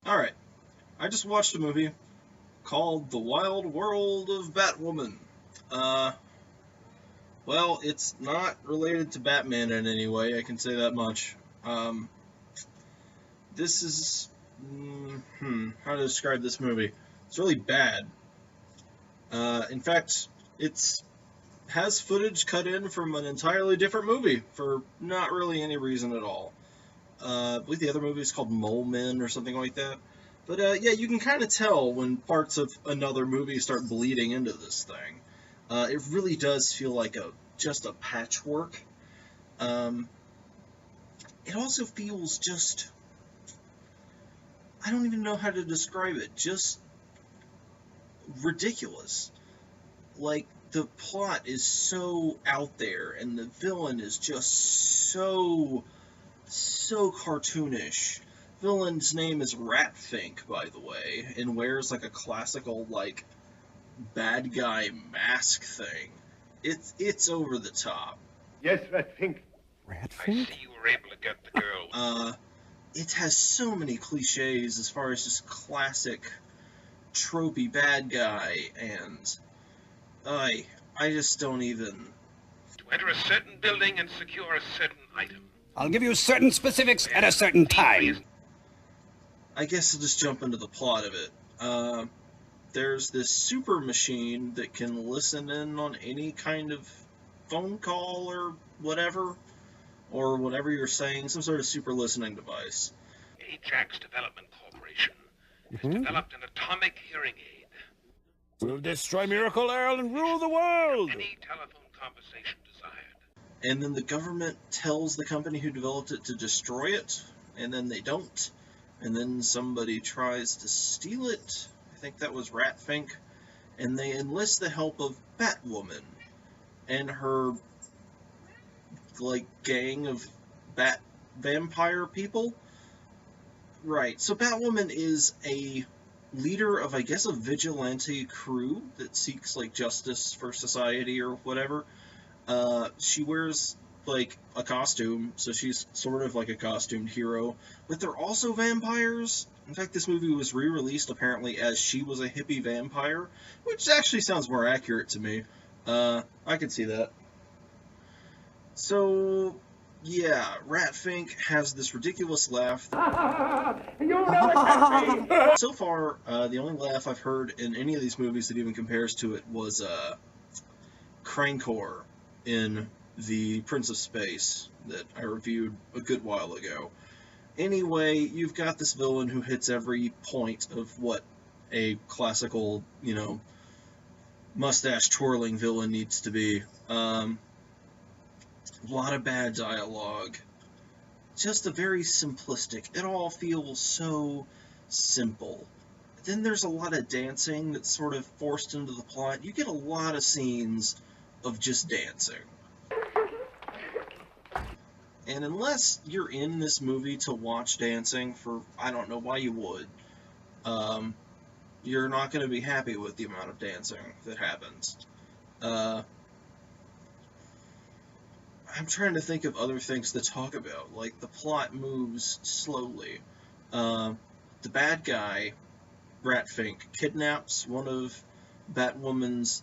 Alright, I just watched a movie called The Wild World of Batwoman. Uh, well, it's not related to Batman in any way, I can say that much. Um, this is. How to describe this movie? It's really bad. In fact, it's has footage cut in from an entirely different movie for not really any reason at all. I believe the other movie is called Mole Men or something like that. But yeah, you can kind of tell when parts of another movie start bleeding into this thing. It really does feel like just a patchwork. Um, it also feels just, I don't even know how to describe it, just ridiculous. Like, the plot is so out there, and the villain is just so cartoonish. Villain's name is Ratfink, by the way, and wears like a classical like bad guy mask thing. It's over the top. Yes, I think. I see you were able to get the girl. It has so many cliches as far as just classic tropey bad guy, and I just don't even. To enter a certain building and secure a certain item. I'll give you certain specifics at a certain time. I guess I'll just jump into the plot of it. There's this super machine that can listen in on any kind of phone call or whatever you're saying, some sort of super listening device. Ajax Development Corporation has developed an atomic hearing aid. We'll destroy Miracle Earl and rule the world. Any telephone conversation desired. And then the government tells the company who developed it to destroy it, and then they don't. And then somebody tries to steal it. I think that was Ratfink. And they enlist the help of Batwoman and her, like, gang of bat vampire people. Right, so Batwoman is a leader of, I guess, a vigilante crew that seeks, like, justice for society or whatever. She wears, like, a costume, so she's sort of like a costumed hero. But they're also vampires. In fact, this movie was re-released, apparently, as she was a hippie vampire, which actually sounds more accurate to me. I can see that. So, yeah, Ratfink has this ridiculous laugh. So far, the only laugh I've heard in any of these movies that even compares to it was, Crankor in the Prince of Space that I reviewed a good while ago. Anyway, you've got this villain who hits every point of what a classical, mustache-twirling villain needs to be. A lot of bad dialogue. Just a very simplistic. It all feels so simple. Then there's a lot of dancing that's sort of forced into the plot. You get a lot of scenes of just dancing. And unless you're in this movie to watch dancing for, I don't know why you would, you're not going to be happy with the amount of dancing that happens. I'm trying to think of other things to talk about. Like, the plot moves slowly. The bad guy, Ratfink, kidnaps one of Batwoman's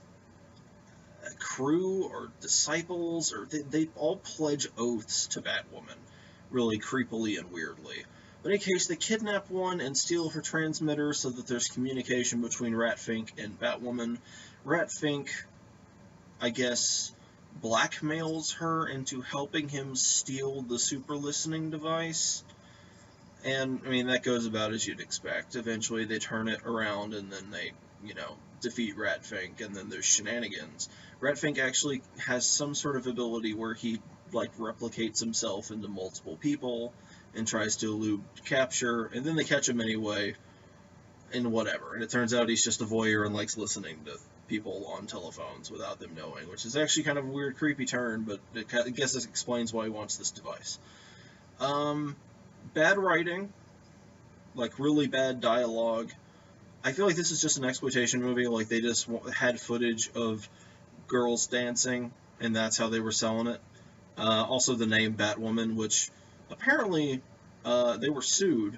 crew or disciples, or they all pledge oaths to Batwoman, really creepily and weirdly. But in any case, they kidnap one and steal her transmitter so that there's communication between Ratfink and Batwoman. Ratfink, I guess, blackmails her into helping him steal the super listening device. And, I mean, that goes about as you'd expect. Eventually they turn it around and then they, defeat Ratfink, and then there's shenanigans. Ratfink actually has some sort of ability where he, replicates himself into multiple people and tries to elude capture, and then they catch him anyway, and whatever. And it turns out he's just a voyeur and likes listening to people on telephones without them knowing, which is actually kind of a weird, creepy turn, but I guess this explains why he wants this device. Bad writing, really bad dialogue. I feel like this is just an exploitation movie, like they just had footage of girls dancing, and that's how they were selling it. Also the name Batwoman, which apparently they were sued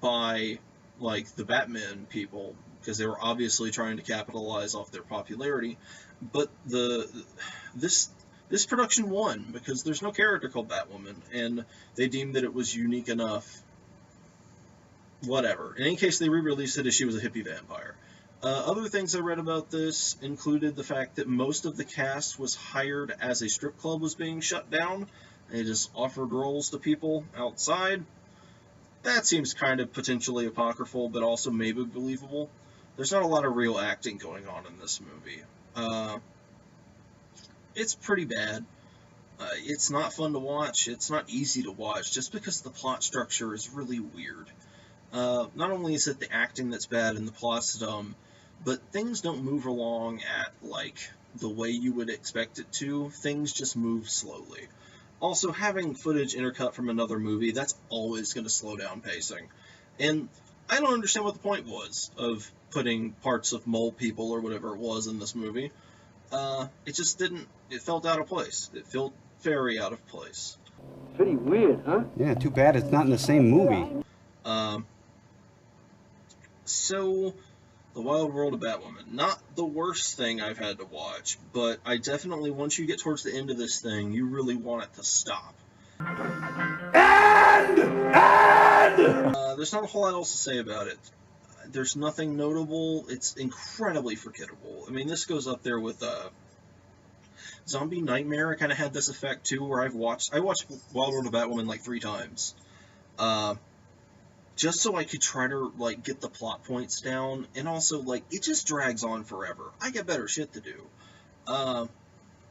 by like the Batman people, because they were obviously trying to capitalize off their popularity. But this production won because there's no character called Batwoman, and they deemed that it was unique enough. Whatever. In any case, they re-released it as she was a hippie vampire. Other things I read about this included the fact that most of the cast was hired as a strip club was being shut down. They just offered roles to people outside. That seems kind of potentially apocryphal, but also maybe believable. There's not a lot of real acting going on in this movie. It's pretty bad. It's not fun to watch. It's not easy to watch, just because the plot structure is really weird. Not only is it the acting that's bad and the plot's dumb, but things don't move along at, like, the way you would expect it to. Things just move slowly. Also, having footage intercut from another movie, that's always going to slow down pacing. And I don't understand what the point was of putting parts of mole people or whatever it was in this movie. It just didn't, it felt out of place. It felt very out of place. Pretty weird, huh? Yeah, too bad it's not in the same movie. So, The Wild World of Batwoman. Not the worst thing I've had to watch, but I definitely, once you get towards the end of this thing, you really want it to stop. There's not a whole lot else to say about it. There's nothing notable. It's incredibly forgettable. I mean, this goes up there with Zombie Nightmare. I kind of had this effect too, where I watched Wild World of Batwoman like 3 times. Just so I could try to, like, get the plot points down, and also, like, it just drags on forever. I got better shit to do.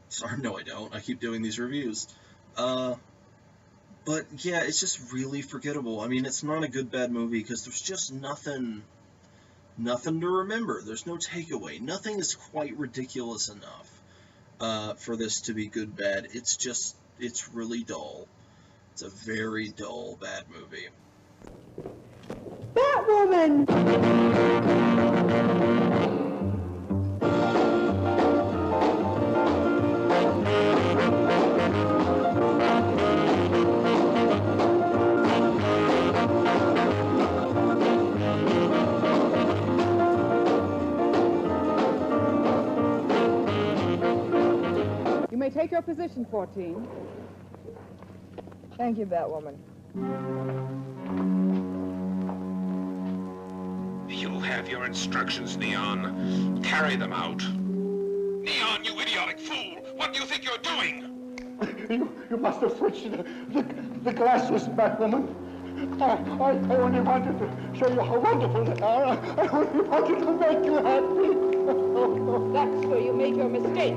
Sorry, no I don't. I keep doing these reviews. But, yeah, it's just really forgettable. I mean, it's not a good, bad movie, because there's just nothing to remember. There's no takeaway. Nothing is quite ridiculous enough for this to be good, bad. It's really dull. It's a very dull, bad movie. Batwoman! You may take your position, 14. Thank you, Batwoman. You have your instructions, Neon. Carry them out. Neon, you idiotic fool! What do you think you're doing? You must have switched the glasses, Batwoman. I only wanted to show you how wonderful they are. I only wanted to make you happy. That's where you made your mistake.